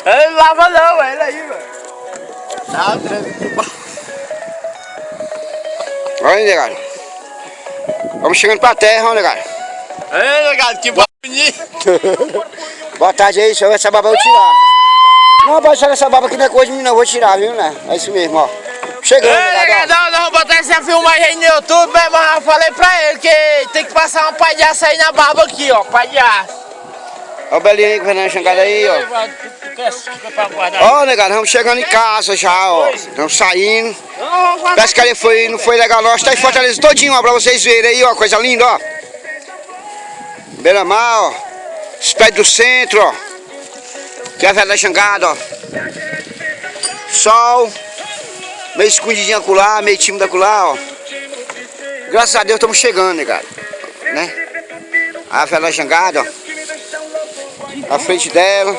Ele não lava não, ele aí, velho. Olha, negado. Vamos chegando pra terra, ó, negado. Ei, negado, que bonito. Boa tarde aí, senhor. Essa baba eu vou tirar. Não, pode tirar essa baba aqui, não é coisa de mim, não. Eu vou tirar, viu, né? É isso mesmo, ó. Chegando, negado. Não, vou botar essa filmagem aí no YouTube, mas eu falei pra ele que tem que passar uma palhaça aí na barba aqui, ó. Palhaço. Olha o Belinho aí, Fernando Xangada aí, ó. Ó, negado, vamos chegando em casa já, ó. Estamos saindo. Pescaria não foi legal, nós tá em Fortaleza todinho, ó, pra vocês verem aí, ó. Coisa linda, ó. Beira-mar, ó. Os pés do centro, ó. Que é a Fernanda Xangada, ó. Sol. Meio escondidinho acolá, meio tímido acolá, ó. Graças a Deus estamos chegando, negado. Né? A Fernanda Xangada, ó. À frente dela.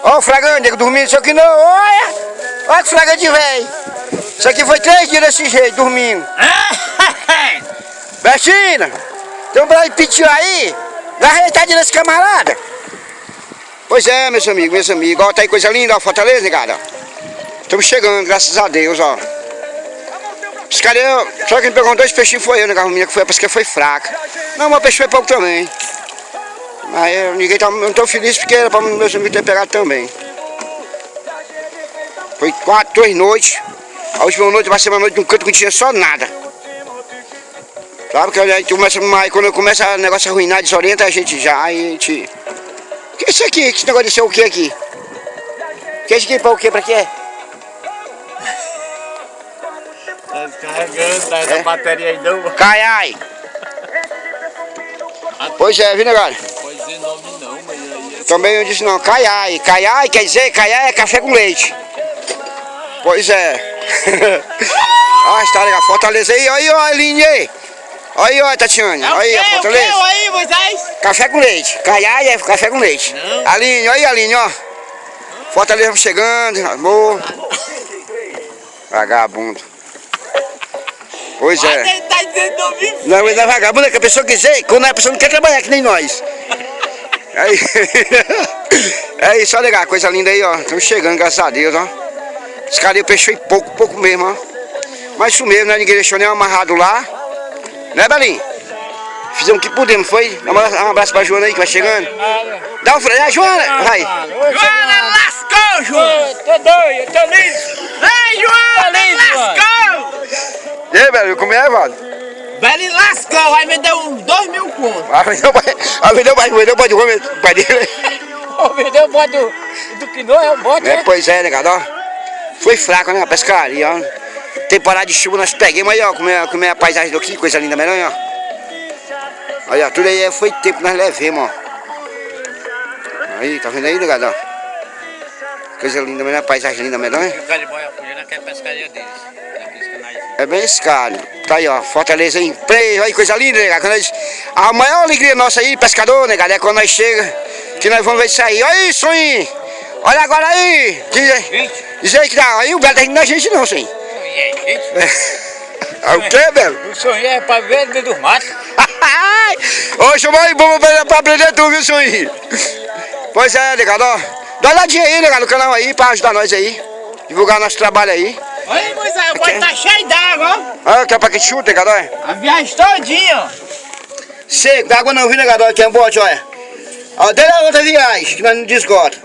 Ó o fragante, nego, dormindo. Isso aqui não. Olha! Olha que fragante, velho. Isso aqui foi 3 dias desse jeito, dormindo. Bertina! Tem um braço de pitiu aí? Dá reitadinha nesse camarada. Pois é, meus amigos. Ó, tá aí coisa linda, ó. Fortaleza, negada. Estamos chegando, graças a Deus, ó. Pescaria, só quem pegou 2 peixinhos foi eu, né? A menina que foi, a pescaria foi fraca. Não, mas o peixe foi pouco também. Mas ninguém tá, não tô feliz porque era para meus amigos ter pegado também. Foi 2 noites. A última noite vai ser uma noite de um canto que não tinha só nada. Sabe que a gente começa, quando começa o negócio a arruinar, desorienta a gente já. Aí a gente. O que é isso aqui? Que esse negócio de ser o que aqui? Que é isso aqui para o que? Para quê? Tá descarregando, tá essa bateria aí não. Caiai! Pois é, viu, negado? Pode dizer nome não, mas aí... Também eu disse não, caiai. Caiai quer dizer, caiai é café com leite. Pois é. Ah, está legal, Fortaleza aí, olha aí, ó, Aline aí. Olha aí, ó, Tatiane, olha aí, ó, Fortaleza. O que aí, Moisés? Café com leite, caiai é café com leite. Não. Aline, olha aí, Aline, ó. Fortaleza chegando, amor. Vagabundo. Pois é. Ele tá dizendo não viu? Não, mas é vagabundo, é que a pessoa quiser, quando a pessoa não quer trabalhar, que nem nós. Aí, é isso, olha legal, coisa linda aí, ó. Estamos chegando, graças a Deus, ó. Esse cara aí eu peixei pouco mesmo, ó. Mas isso mesmo, né? Ninguém deixou nem amarrado lá. Né, Belinho? Fizemos o que pudemos, foi? Dá um abraço pra Joana aí que vai chegando. Dá um freio, Joana, vai. Joana lascou, Joana! Tô doido, tô liso! Ei, Joana, lascou! E aí, Belinho, como é, Valdo? Belinho lascou, aí me deu uns 2.000 contos. Vendeu o bode de homem, pai dele. Vendeu o bode do que não é o bode, né? Pois é, negado, ó. Foi fraco, né, a pescaria, ó. Temporada de chuva nós pegamos aí, ó, como é a paisagem daqui, coisa linda mesmo, ó. Olha, tudo aí foi tempo que nós levemos, ó. Aí, tá vendo aí, negado, ó. Coisa linda mesmo, a paisagem linda mesmo, hein? O cara de boia fugindo aqui é a pescaria deles. É bem esse cara. Tá aí, ó, Fortaleza em play, olha coisa linda, negado. A maior alegria nossa aí, pescador, negado, é quando nós chega, que nós vamos ver isso aí. Olha isso aí! Olha agora aí! Diz aí que dá, aí o Belo tá rindo da gente não, sim. É o que, Belo? O sonho é pra ver dentro do mato. Ô, chamou aí, bom pra aprender tudo, viu, sonho? Pois é, negado, ó. Dá uma olhadinha aí, negado, no canal aí, pra ajudar nós aí. Divulgar nosso trabalho aí. Olha aí, Moisés, o bode tá cheio d'água, ó. Olha, quer pra que chuta, negado, olha. A viagem todinha, ó. Seco, água não, viu, negado, olha, tem um bote, olha. Ó, dê a outra viagem, que nós não desgota.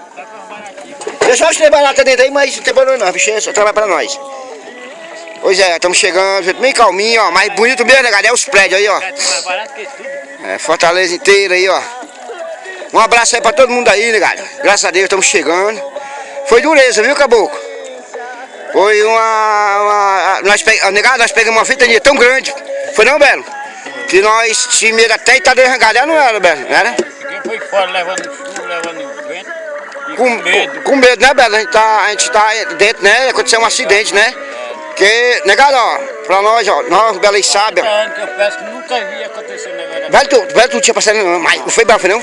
Deixa eu trabalhar lá dentro aí, mas não tem problema não, bichinho, só trabalha pra nós. Pois é, estamos chegando, meio calminho, ó, mais bonito mesmo, negado, é os prédios aí, ó. É, Fortaleza inteira aí, ó. Um abraço aí pra todo mundo aí, negado. Graças a Deus, estamos chegando. Foi dureza, viu, caboclo? Foi negado, nós pegamos uma ventania tão grande, foi não, Belo? Que nós tínhamos medo até estar dentro da jangadeira, não era, Belo? Não era? Quem foi fora levando chuva, levando vento. Com medo, né, Belo? A gente tá dentro, né? Aconteceu um acidente, né? Porque, negado, ó, pra nós, ó, nós, Belo e Sábia. Que eu peço que nunca vi acontecer um negócio. Velho, tu tinha passado, mas não foi Belo, foi não?